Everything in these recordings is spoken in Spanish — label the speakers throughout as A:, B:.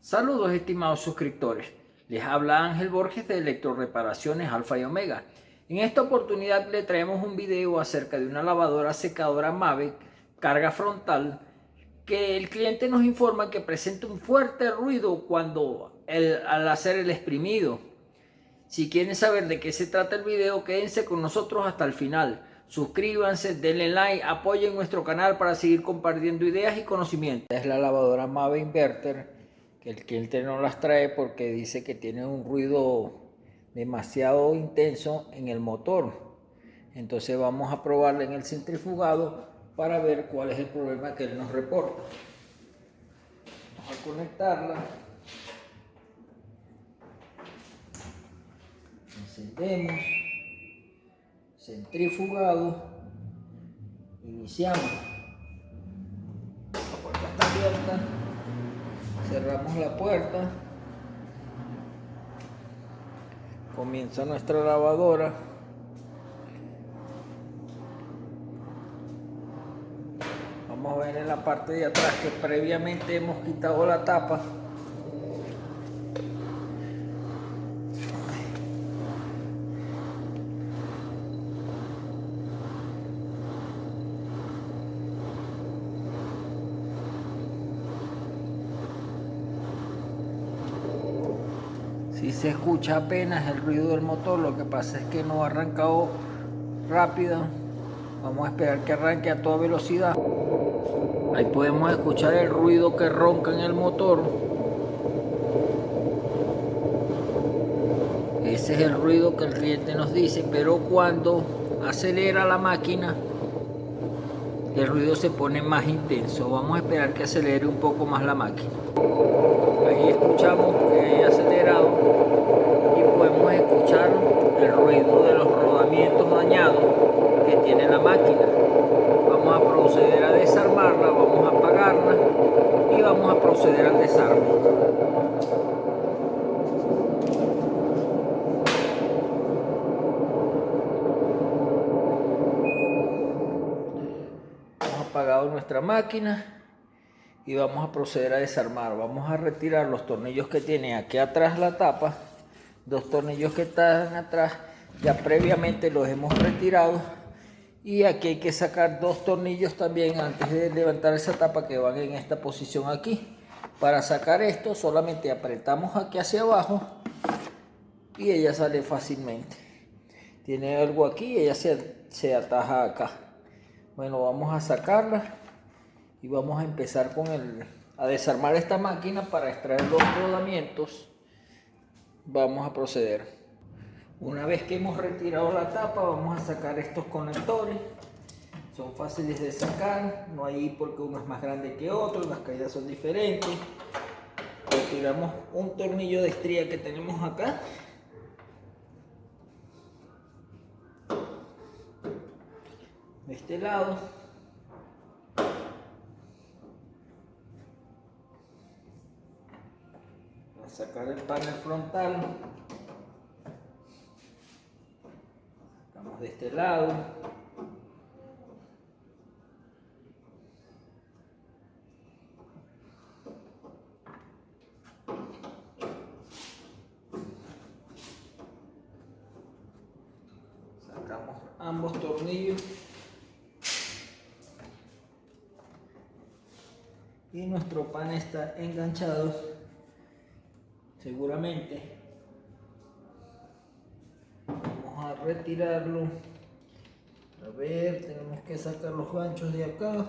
A: Saludos estimados suscriptores, les habla Ángel Borges de Electroreparaciones Alfa y Omega. En esta oportunidad le traemos un video acerca de una lavadora secadora Mave carga frontal que el cliente nos informa que presenta un fuerte ruido al hacer el exprimido. Si quieren saber de qué se trata el video, quédense con nosotros hasta el final. Suscríbanse, denle like, apoyen nuestro canal para seguir compartiendo ideas y conocimientos. Esta es la lavadora Mave Inverter, que el cliente no las trae porque dice que tiene un ruido demasiado intenso en el motor. Entonces vamos a probarla en el centrifugado para ver cuál es el problema que él nos reporta. Vamos a conectarla. Encendemos. Centrifugado. Iniciamos. La puerta está abierta. Cerramos la puerta. Comienza nuestra lavadora. Vamos a ver en la parte de atrás que previamente hemos quitado la tapa. Si se escucha apenas el ruido del motor, lo que pasa es que no ha arrancado rápido. Vamos a esperar que arranque a toda velocidad. Ahí podemos escuchar el ruido que ronca en el motor. Ese es el ruido que el cliente nos dice, pero cuando acelera la máquina, el ruido se pone más intenso. Vamos a esperar que acelere un poco más la máquina. Ahí escuchamos que ha acelerado y podemos escuchar el ruido de los rodamientos dañados que tiene la máquina. Vamos a proceder a desarmarla, vamos a apagarla y vamos a proceder al desarme. Hemos apagado nuestra máquina y vamos a proceder a desarmar. Vamos a retirar los tornillos que tiene aquí atrás la tapa. Dos tornillos que están atrás ya previamente los hemos retirado. Y aquí hay que sacar dos tornillos también antes de levantar esa tapa, que van en esta posición aquí. Para sacar esto solamente apretamos aquí hacia abajo y ella sale fácilmente. Tiene algo aquí y ella se ataja acá. Bueno, vamos a sacarla y vamos a empezar a desarmar esta máquina para extraer los rodamientos. Vamos a proceder. Una vez que hemos retirado la tapa, vamos a sacar estos conectores. Son fáciles de sacar, no hay porque uno es más grande que otro, las caídas son diferentes. Retiramos un tornillo de estría que tenemos acá. De este lado. Vamos a sacar el panel frontal. De este lado. Sacamos ambos tornillos y nuestro pan está enganchado seguramente. A retirarlo. A ver, tenemos que sacar los ganchos de acá.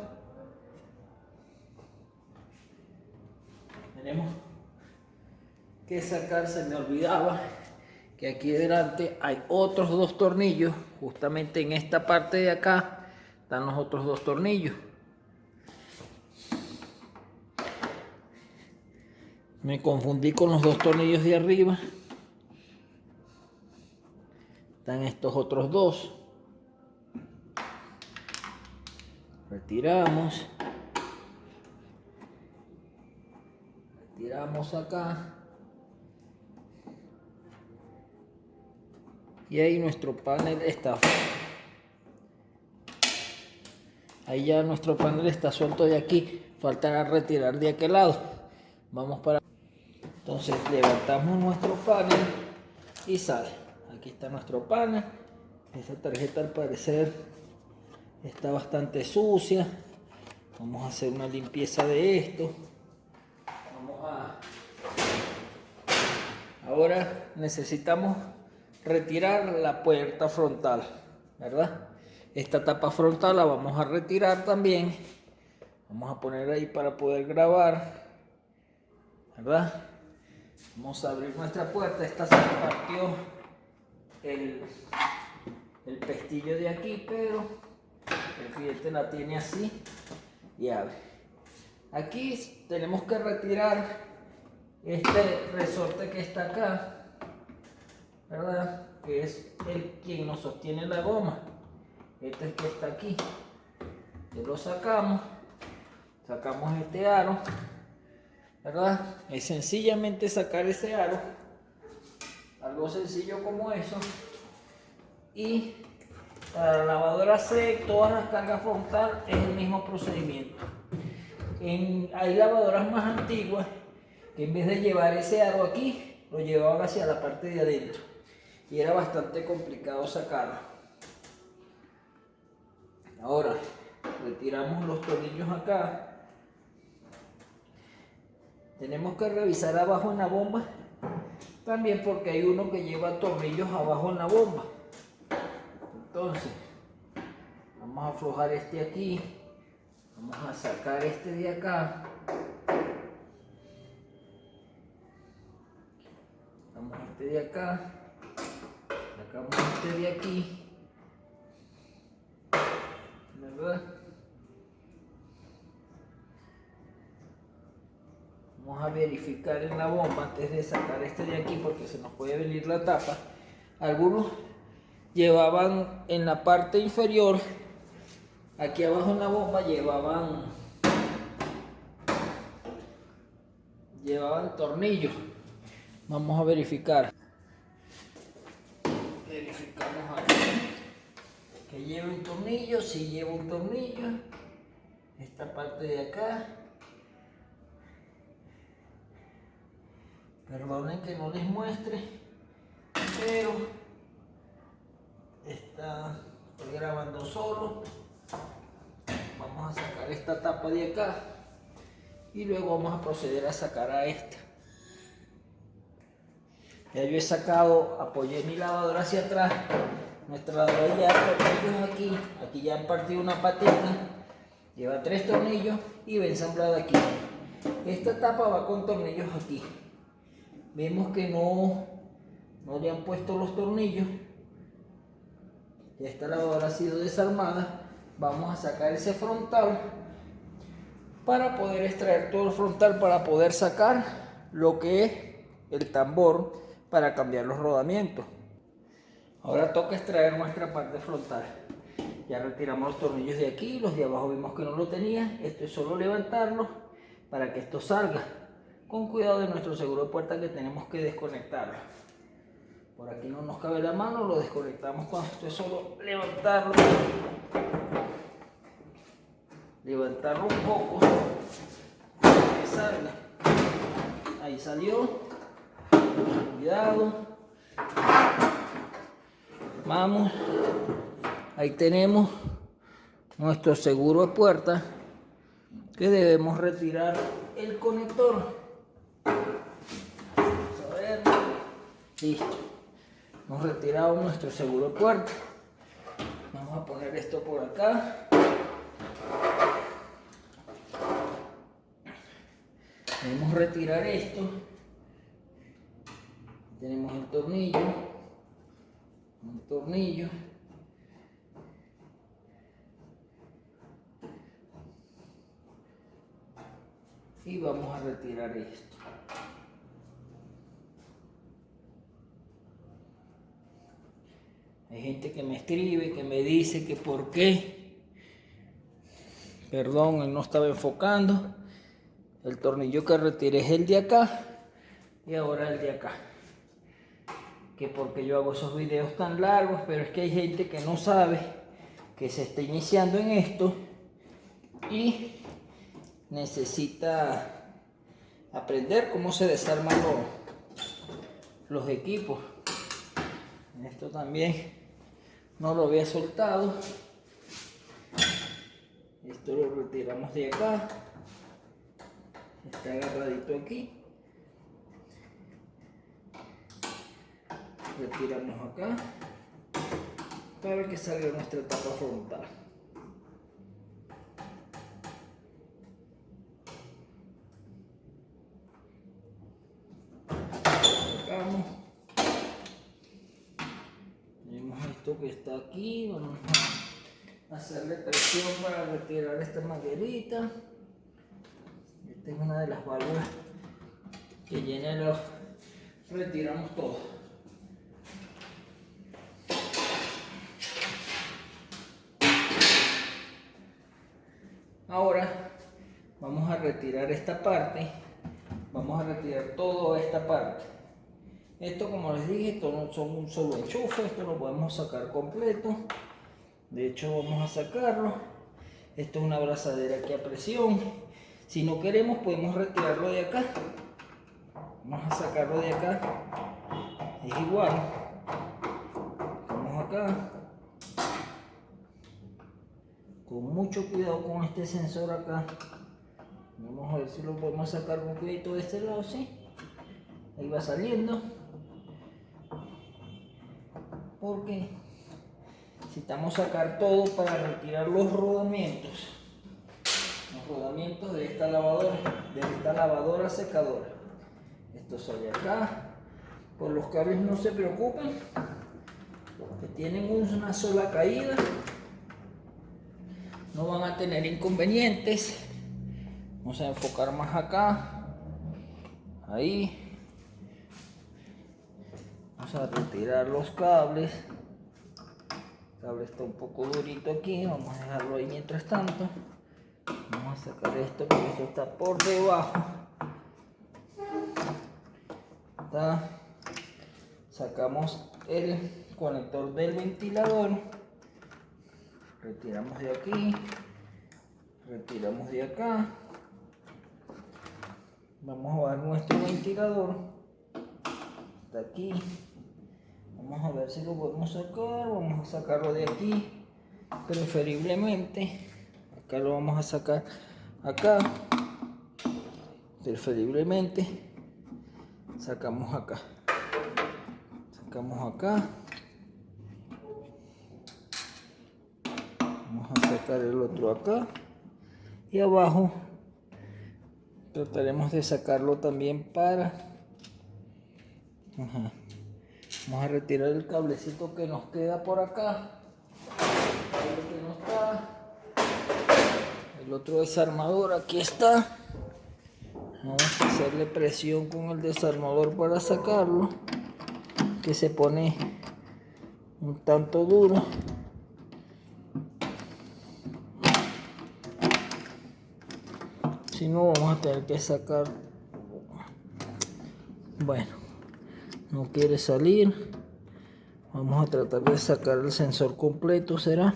A: Tenemos que sacar, se me olvidaba que aquí delante hay otros dos tornillos. Justamente en esta parte de acá están los otros dos tornillos. Me confundí con los dos tornillos de arriba. Están estos otros dos. Retiramos acá y ahí nuestro panel está. Ahí ya nuestro panel está suelto de aquí. Faltará retirar de aquel lado. Vamos para... Entonces levantamos nuestro panel y sale. Aquí está nuestro panel. Esta tarjeta al parecer está bastante sucia. Vamos a hacer una limpieza de esto. Ahora necesitamos retirar la puerta frontal, ¿verdad? Esta tapa frontal la vamos a retirar también. Vamos a poner ahí para poder grabar, ¿verdad? Vamos a abrir nuestra puerta. Esta se partió el pestillo de aquí, pero el cliente la tiene así y abre. Aquí tenemos que retirar este resorte que está acá, ¿verdad? Que es quien nos sostiene la goma. Este es el que está aquí. Ya lo sacamos este aro, ¿verdad? Es sencillamente sacar ese aro, algo sencillo como eso. Y para la lavadora C, todas las cargas frontal es el mismo procedimiento. Hay lavadoras más antiguas que en vez de llevar ese aro aquí, lo llevaban hacia la parte de adentro y era bastante complicado sacarlo. Ahora retiramos los tornillos acá. Tenemos que revisar abajo en la bomba también, porque hay uno que lleva tornillos abajo en la bomba. Entonces vamos a aflojar este aquí, vamos a sacar este de acá, sacamos este de acá, sacamos este de aquí, ¿verdad? Vamos a verificar en la bomba antes de sacar este de aquí, porque se nos puede venir la tapa. Algunos llevaban en la parte inferior, aquí abajo en la bomba, llevaban tornillos. Vamos a verificar. Verificamos aquí que lleve un tornillo. Si lleva un tornillo, esta parte de acá. Perdonen que no les muestre, pero estoy grabando solo. Vamos a sacar esta tapa de acá y luego vamos a proceder a sacar a esta. Ya yo he sacado, apoyé mi lavadora hacia atrás. Nuestra lavadora ya tornillos aquí ya han partido una patita, lleva 3 tornillos y va ensamblada aquí. Esta tapa va con tornillos aquí. Vemos que no le han puesto los tornillos. Ya esta lavadora ha sido desarmada. Vamos a sacar ese frontal para poder extraer todo el frontal, para poder sacar lo que es el tambor para cambiar los rodamientos. Ahora toca extraer nuestra parte frontal. Ya retiramos los tornillos de aquí, los de abajo vimos que no lo tenía. Esto es solo levantarlos para que esto salga. Con cuidado de nuestro seguro de puerta, que tenemos que desconectarlo. Por aquí no nos cabe la mano, lo desconectamos cuando esto es solo levantarlo. Levantarlo un poco para que salga. Ahí salió. Cuidado. Vamos. Ahí tenemos nuestro seguro de puerta, que debemos retirar el conector. Vamos a ver. Listo. Hemos retirado nuestro seguro de puerta. Vamos a poner esto por acá. Debemos retirar esto. Tenemos el tornillo. Un tornillo. Y vamos a retirar esto. Hay gente que me escribe, que me dice que por qué. Perdón, él no estaba enfocando. El tornillo que retiré es el de acá y ahora el de acá. Que porque yo hago esos videos tan largos, pero es que hay gente que no sabe, que se está iniciando en esto y necesita aprender cómo se desarman los equipos. Esto también no lo había soltado. Esto lo retiramos de acá. Está agarradito aquí. Retiramos acá para que salga nuestra tapa frontal. Sacamos. Tenemos esto que está aquí. Vamos a hacerle presión para retirar esta manguerita. Esta es una de las válvulas que llenan los. Retiramos todo. Ahora vamos a retirar esta parte, vamos a retirar toda esta parte. Esto, como les dije, esto no son un solo enchufe, esto lo podemos sacar completo. De hecho, vamos a sacarlo. Esto es una abrazadera aquí a presión. Si no queremos, podemos retirarlo de acá. Vamos a sacarlo de acá. Es igual. Vamos acá. Con mucho cuidado con este sensor acá. Vamos a ver si lo podemos sacar con cuidado de este lado, ¿sí? Ahí va saliendo. Porque necesitamos sacar todo para retirar los rodamientos. Los rodamientos de esta lavadora secadora. Esto sale acá. Por los cables no se preocupen, que tienen una sola caída. No van a tener inconvenientes. Vamos a enfocar más acá. Ahí. Vamos a retirar los cables. El cable está un poco durito aquí. Vamos a dejarlo ahí mientras tanto. Vamos a sacar esto porque esto está por debajo. Está. Sacamos el conector del ventilador. Retiramos de aquí, retiramos de acá. Vamos a ver nuestro ventilador. Está aquí. Vamos a ver si lo podemos sacar. Vamos a sacarlo de aquí. Preferiblemente. Acá lo vamos a sacar. Acá. Preferiblemente. Sacamos acá. Sacamos acá. Vamos a sacar el otro acá y abajo trataremos de sacarlo también para vamos a retirar el cablecito que nos queda por acá, que no está. El otro desarmador aquí está. Vamos a hacerle presión con el desarmador para sacarlo, que se pone un tanto duro. Si no, vamos a tener que sacar. Bueno, no quiere salir. Vamos a tratar de sacar el sensor completo, ¿será?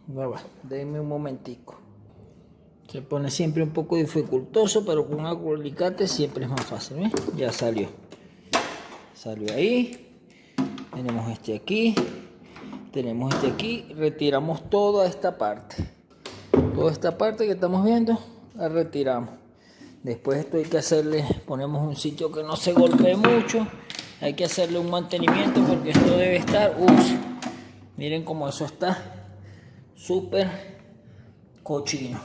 A: Ya va, denme un momentico. Se pone siempre un poco dificultoso, pero con un alicate siempre es más fácil, ¿ves? Ya salió. Salió ahí. Tenemos este aquí. Tenemos este aquí. Retiramos toda esta parte. Toda esta parte que estamos viendo la retiramos. Después esto hay que hacerle, ponemos un sitio que no se golpee mucho. Hay que hacerle un mantenimiento porque esto debe estar, miren cómo eso está súper cochino.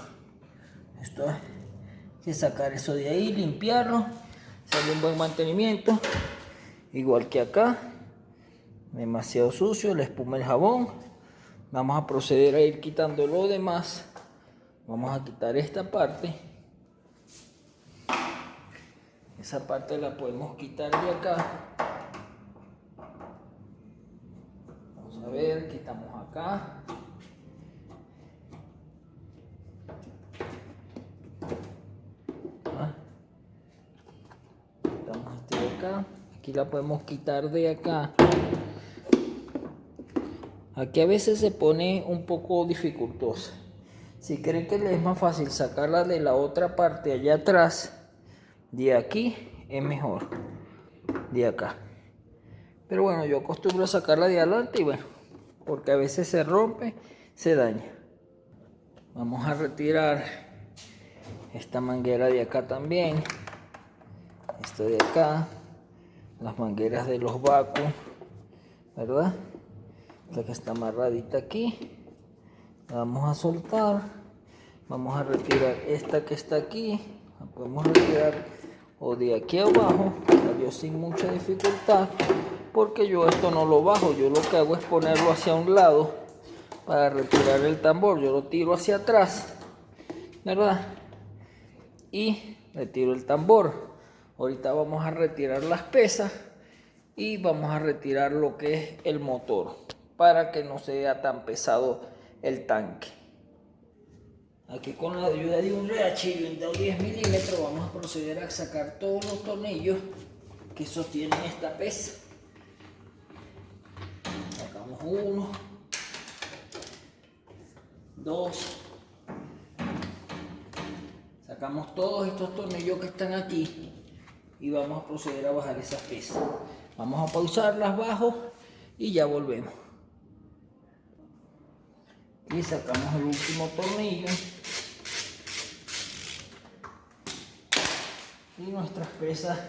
A: Esto hay que sacar eso de ahí, limpiarlo, hacerle un buen mantenimiento. Igual que acá, demasiado sucio, la espuma del jabón. Vamos a proceder a ir quitando lo demás. Vamos a quitar esta parte. Esa parte la podemos quitar de acá. Vamos a ver, quitamos acá. Quitamos este de acá. Aquí la podemos quitar de acá. Aquí a veces se pone un poco dificultosa. Si creen que les es más fácil sacarla de la otra parte allá atrás, de aquí es mejor, de acá. Pero bueno, yo acostumbro a sacarla de adelante y bueno, porque a veces se rompe, se daña. Vamos a retirar esta manguera de acá también, esta de acá, las mangueras de los vacuos, ¿verdad? Esta que está amarradita aquí, la vamos a soltar. Vamos a retirar esta que está aquí, la podemos retirar o de aquí abajo, salió sin mucha dificultad, porque yo esto no lo bajo, yo lo que hago es ponerlo hacia un lado para retirar el tambor. Yo lo tiro hacia atrás, ¿verdad? Y retiro el tambor. Ahorita vamos a retirar las pesas y vamos a retirar lo que es el motor para que no sea tan pesado el tanque. Aquí con la ayuda de un rehachillo de 10 milímetros vamos a proceder a sacar todos los tornillos que sostienen esta pesa. Sacamos 1, 2, sacamos todos estos tornillos que están aquí y vamos a proceder a bajar esas pesas. Vamos a pausarlas bajo y ya volvemos. Y sacamos el último tornillo y nuestras pesas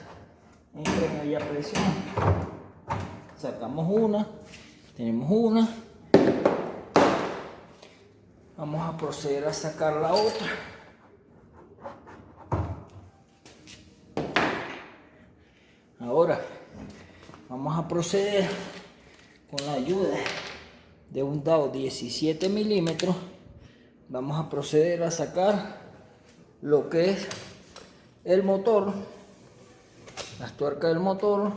A: entran ahí a presión. Sacamos una, tenemos una, vamos a proceder a sacar la otra. Ahora vamos a proceder con la ayuda de un dado 17 milímetros, vamos a proceder a sacar lo que es el motor, las tuercas del motor.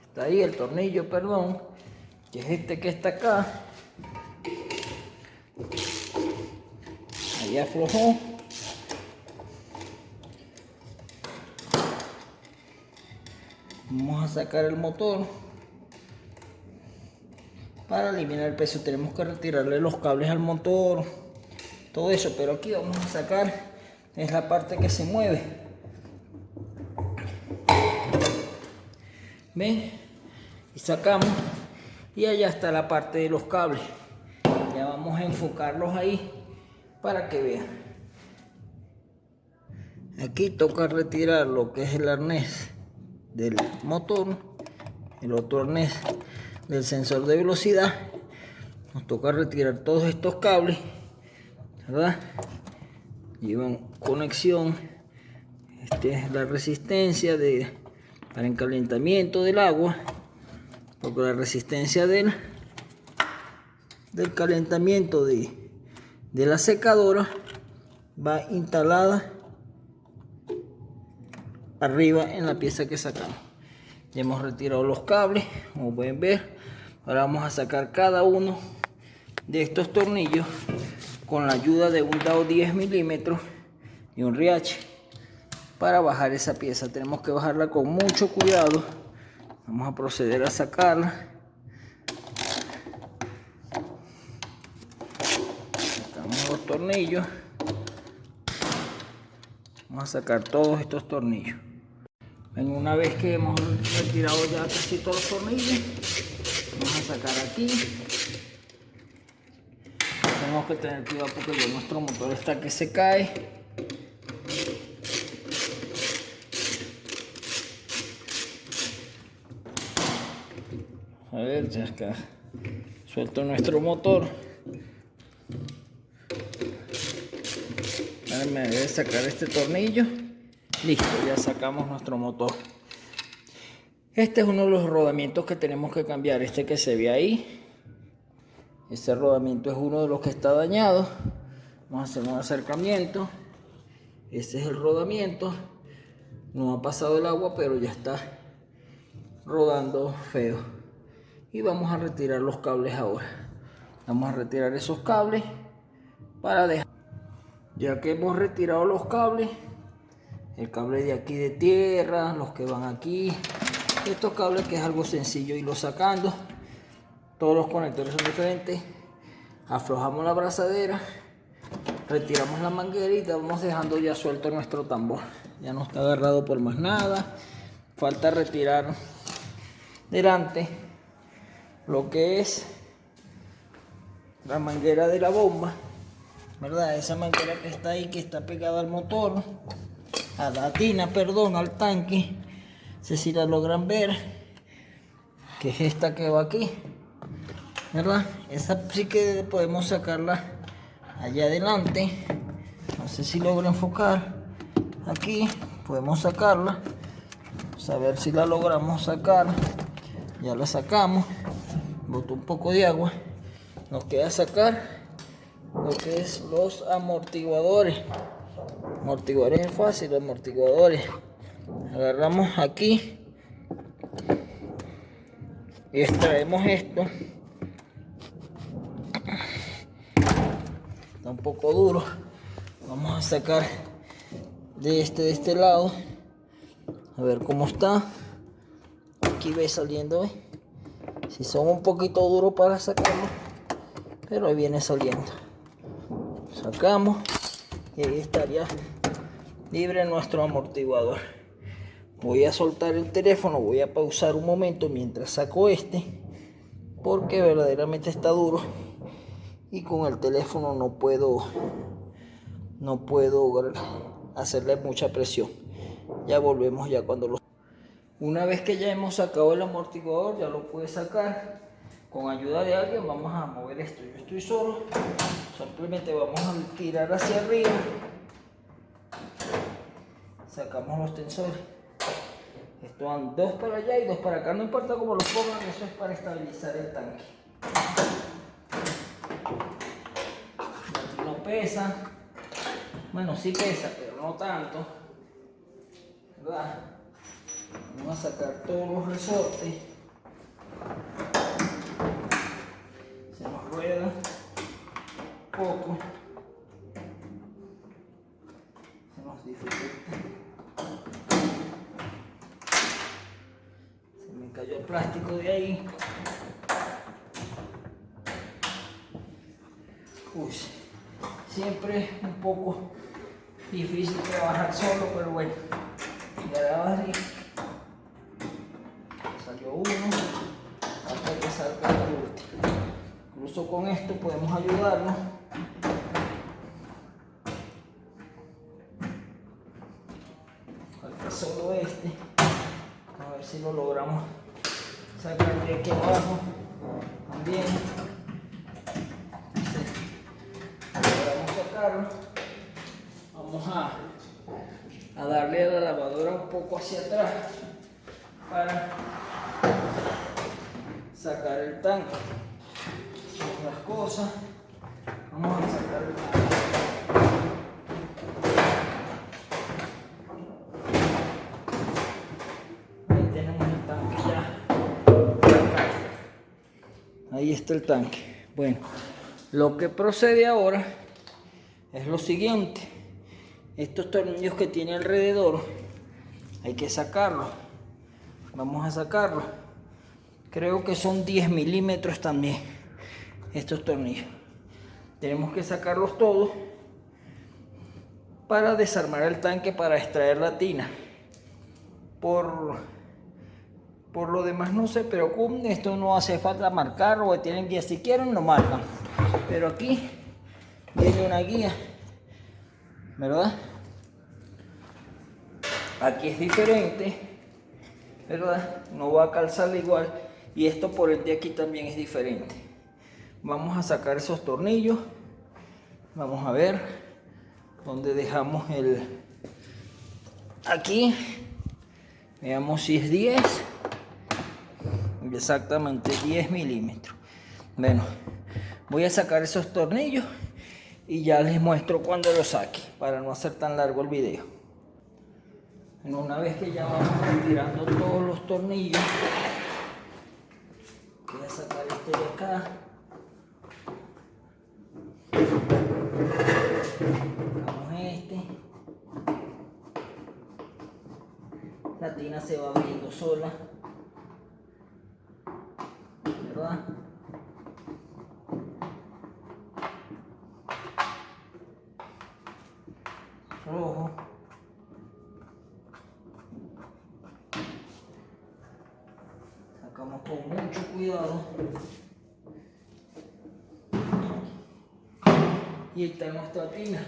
A: Está ahí el tornillo, perdón, que es este que está acá. Ahí aflojó. Vamos a sacar el motor. Para eliminar el peso tenemos que retirarle los cables al motor, todo eso, pero aquí vamos a sacar es la parte que se mueve. ¿Ven? Y sacamos y allá está la parte de los cables. Ya vamos a enfocarlos ahí para que vean. Aquí toca retirar lo que es el arnés del motor, el otro arnés del sensor de velocidad. Nos toca retirar todos estos cables, ¿verdad? Llevan conexión. Esta es la resistencia para el calentamiento del agua, porque la resistencia del calentamiento de la secadora va instalada arriba en la pieza que sacamos. Ya hemos retirado los cables, como pueden ver. Ahora vamos a sacar cada uno de estos tornillos con la ayuda de un dado 10 milímetros y un riache para bajar esa pieza. Tenemos que bajarla con mucho cuidado. Vamos a proceder a sacarla. Sacamos los tornillos. Vamos a sacar todos estos tornillos. Una vez que hemos retirado ya casi todos los tornillos, vamos a sacar aquí. Tenemos que tener cuidado porque ya nuestro motor está que se cae. A ver, ya acá suelto nuestro motor. Ahora me debe sacar este tornillo. Listo, ya sacamos nuestro motor. Este es uno de los rodamientos que tenemos que cambiar. Este que se ve ahí. Este rodamiento es uno de los que está dañado. Vamos a hacer un acercamiento. Este es el rodamiento. No ha pasado el agua, pero ya está rodando feo. Y vamos a retirar los cables ahora. Vamos a retirar esos cables para dejar. Ya que hemos retirado los cables, el cable de aquí de tierra, los que van aquí, estos cables que es algo sencillo irlo sacando. Todos los conectores son diferentes. Aflojamos la abrazadera, retiramos la manguerita, vamos dejando ya suelto nuestro tambor. ya no está agarrado por más nada. Falta retirar delante lo que es la manguera de la bomba, ¿verdad? Esa manguera que está ahí, que está pegada al motor, a la tina, perdón, al tanque. No sé si la logran ver, que es esta que va aquí, ¿verdad? Esa sí que podemos sacarla allá adelante. No sé si logro enfocar. Aquí podemos sacarla. Vamos a ver si la logramos sacar. Ya la sacamos. Botó un poco de agua. Nos queda sacar lo que es los amortiguadores. Amortiguadores es fácil, amortiguadores. Agarramos aquí y extraemos esto. Está un poco duro. Vamos a sacar de este lado. A ver cómo está. Aquí ve saliendo, ¿eh? Si son un poquito duros para sacarlo, pero ahí viene saliendo. Sacamos y ahí estaría libre nuestro amortiguador. Voy a soltar el teléfono, voy a pausar un momento mientras saco porque verdaderamente está duro y con el teléfono no puedo hacerle mucha presión. Ya volvemos ya cuando lo... Una vez que ya hemos sacado el amortiguador, ya lo puede sacar. Con ayuda de alguien vamos a mover esto. Yo estoy solo, simplemente vamos a tirar hacia arriba. Sacamos los tensores. Estos van 2 para allá y 2 para acá. No importa cómo los pongan, eso es para estabilizar el tanque. Aquí no pesa. Bueno, sí pesa, pero no tanto, ¿verdad? Vamos a sacar todos los resortes. Se nos rueda poco. Se nos dificulta. Se me cayó el plástico de ahí. Uy, siempre es un poco difícil trabajar solo, pero bueno, ya la barrí. Salió uno, hasta que salga el último. Incluso con esto podemos ayudarnos. Falta solo este. A ver si lo logramos sacar de aquí abajo también. Vamos a darle a la lavadora un poco hacia atrás para sacar el tanque. Otras cosas, vamos a sacar el tanque. Ahí tenemos el tanque ya. Ahí está el tanque. Bueno, lo que procede ahora es lo siguiente. Estos tornillos que tiene alrededor hay que sacarlos. Vamos a sacarlos. Creo que son 10 milímetros también estos tornillos. Tenemos que sacarlos todos para desarmar el tanque, para extraer la tina. Por lo demás no se preocupen, esto no hace falta marcar, o tienen guía, si quieren lo marcan. Pero aquí viene una guía, ¿verdad? Aquí es diferente, ¿verdad? No va a calzar igual, y esto por ende aquí también es diferente. Vamos a sacar esos tornillos. Vamos a ver dónde dejamos el... Aquí veamos si es 10, exactamente 10 milímetros. Bueno, voy a sacar esos tornillos y ya les muestro cuando los saque, para no hacer tan largo el video. Una vez que ya vamos retirando todos los tornillos, voy a sacar este de acá. Sacamos este. La tina se va abriendo sola, ¿verdad? Rojo. Colocamos con mucho cuidado. Y ahí está nuestra tina.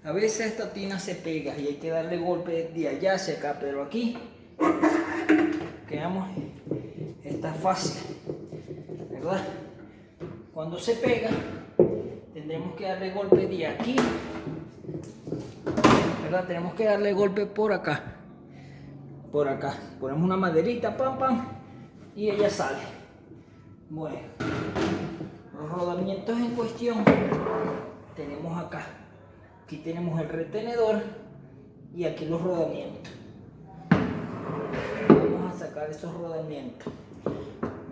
A: A veces esta tina se pega y hay que darle golpe de allá hacia acá, pero aquí quedamos, está fácil, ¿verdad? Cuando se pega, tendremos que darle golpe de aquí, ¿verdad? Tenemos que darle golpe por acá, ponemos una maderita, pam, pam, y ella sale. Bueno, los rodamientos en cuestión tenemos acá. Aquí tenemos el retenedor y aquí los rodamientos. Vamos a sacar esos rodamientos.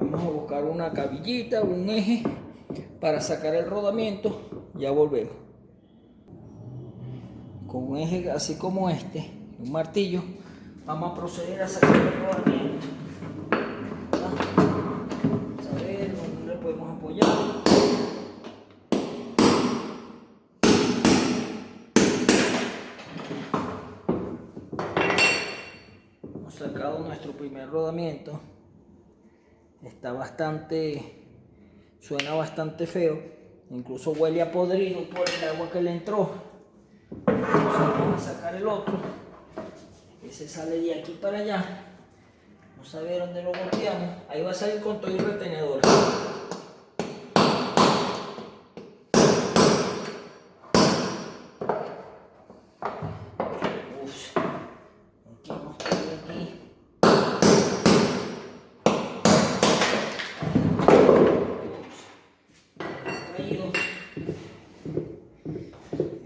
A: Vamos a buscar una cabillita, un eje para sacar el rodamiento. Ya volvemos. Con un eje así como este, un martillo, vamos a proceder a sacar el rodamiento. Vamos a ver dónde le podemos apoyar. Sacado nuestro primer rodamiento. Está suena bastante feo, incluso huele a podrido por el agua que le entró. Entonces vamos a sacar el otro, ese sale de aquí para allá. Vamos a ver dónde lo golpeamos. Ahí va a salir con todo el retenedor.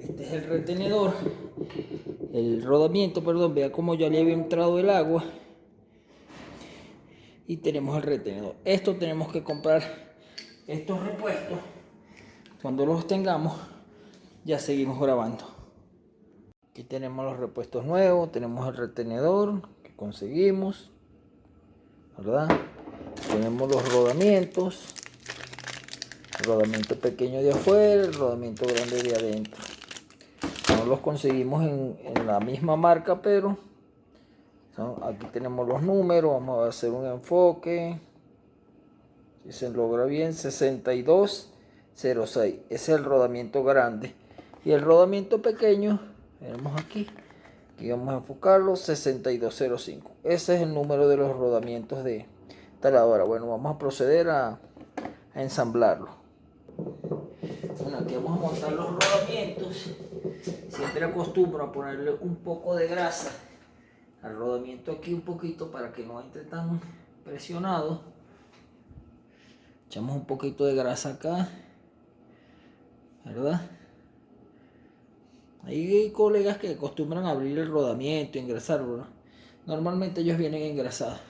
A: Este es el retenedor, el rodamiento, perdón. Vea cómo ya le había entrado el agua. Y tenemos el retenedor. Esto tenemos que comprar estos repuestos. Cuando los tengamos, ya seguimos grabando. Aquí tenemos los repuestos nuevos, tenemos el retenedor que conseguimos, ¿verdad? Tenemos los rodamientos, el rodamiento pequeño de afuera, el rodamiento grande de adentro. No los conseguimos en la misma marca, pero aquí tenemos los números. Vamos a hacer un enfoque. Si se logra bien, 6206. Ese es el rodamiento grande. Y el rodamiento pequeño, tenemos aquí vamos a enfocarlo, 6205. Ese es el número de los rodamientos de taladora. Bueno, vamos a proceder a ensamblarlo. Bueno, aquí vamos a montar los rodamientos. Siempre acostumbro a ponerle un poco de grasa al rodamiento aquí, un poquito, para que no entre tan presionado. Echamos un poquito de grasa acá, ¿verdad? Hay colegas que acostumbran a abrir el rodamiento, engrasarlo, ¿no? Normalmente ellos vienen engrasados.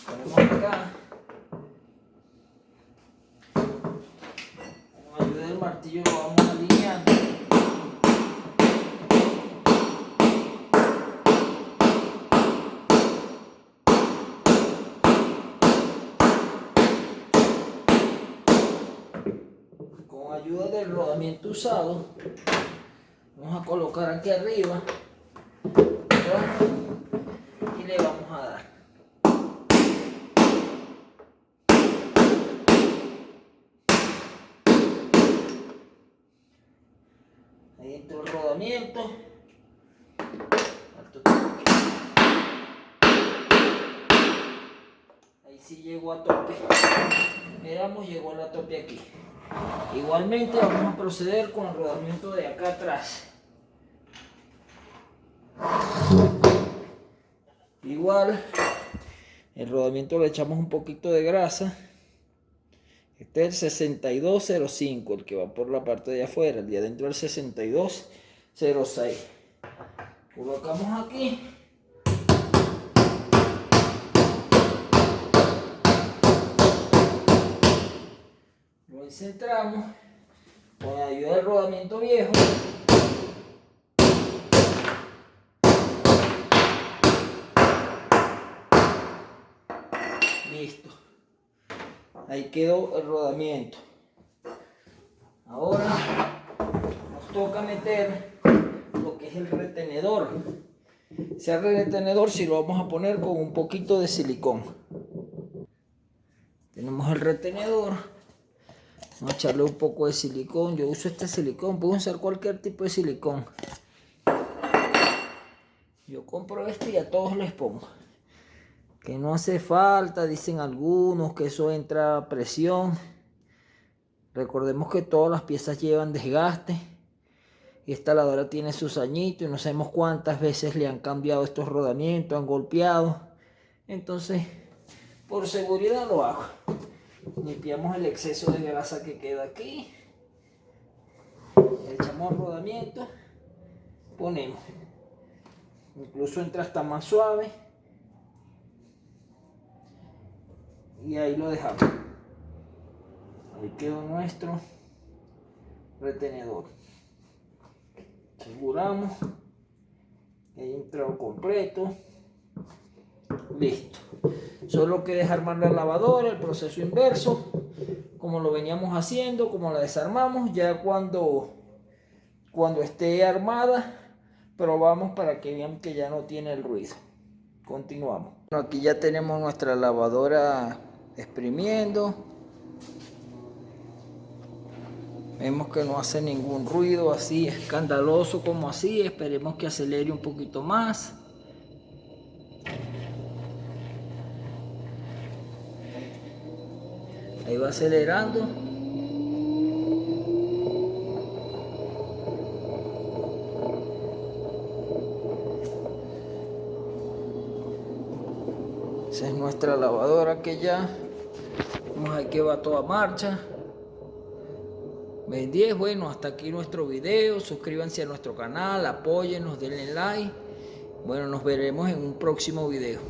A: Ponemos acá, con ayuda del martillo lo vamos alineando. Con ayuda del rodamiento usado, vamos a colocar aquí arriba, ¿verdad? Y le vamos a dar. Ahí entró el rodamiento. Ahí sí llegó a tope. Miramos, llegó a la tope aquí. Igualmente vamos a proceder con el rodamiento de acá atrás. Igual, el rodamiento le echamos un poquito de grasa. Este es el 6205, el que va por la parte de afuera. El de adentro es el 6206. Colocamos aquí. Lo centramos con la ayuda del rodamiento viejo. Listo. Ahí quedó el rodamiento. Ahora nos toca meter lo que es el retenedor. Cierre el retenedor si lo vamos a poner con un poquito de silicón. Tenemos el retenedor. Vamos a echarle un poco de silicón. Yo uso este silicón, puedo usar cualquier tipo de silicón. Yo compro este y a todos les pongo. Que no hace falta, dicen algunos, que eso entra a presión. Recordemos que todas las piezas llevan desgaste. Y esta lavadora tiene sus añitos y no sabemos cuántas veces le han cambiado estos rodamientos, han golpeado. Entonces, por seguridad lo hago. Limpiamos el exceso de grasa que queda aquí. Le echamos rodamiento. Ponemos. Incluso entra hasta más suave. Y ahí lo dejamos. Ahí quedó nuestro retenedor. Aseguramos que haya entrado completo. Listo. Solo que desarmar la lavadora, el proceso inverso, como lo veníamos haciendo, como la desarmamos. Ya cuando esté armada, probamos para que vean que ya no tiene el ruido. Continuamos. Bueno, aquí ya tenemos nuestra lavadora exprimiendo. Vemos que no hace ningún ruido así escandaloso como así. Esperemos que acelere un poquito más. Ahí va acelerando. Esa es nuestra lavadora que ya vamos a ver que va a toda marcha. Ben 10, bueno, hasta aquí nuestro video. Suscríbanse a nuestro canal, apóyennos, denle like. Bueno, nos veremos en un próximo video.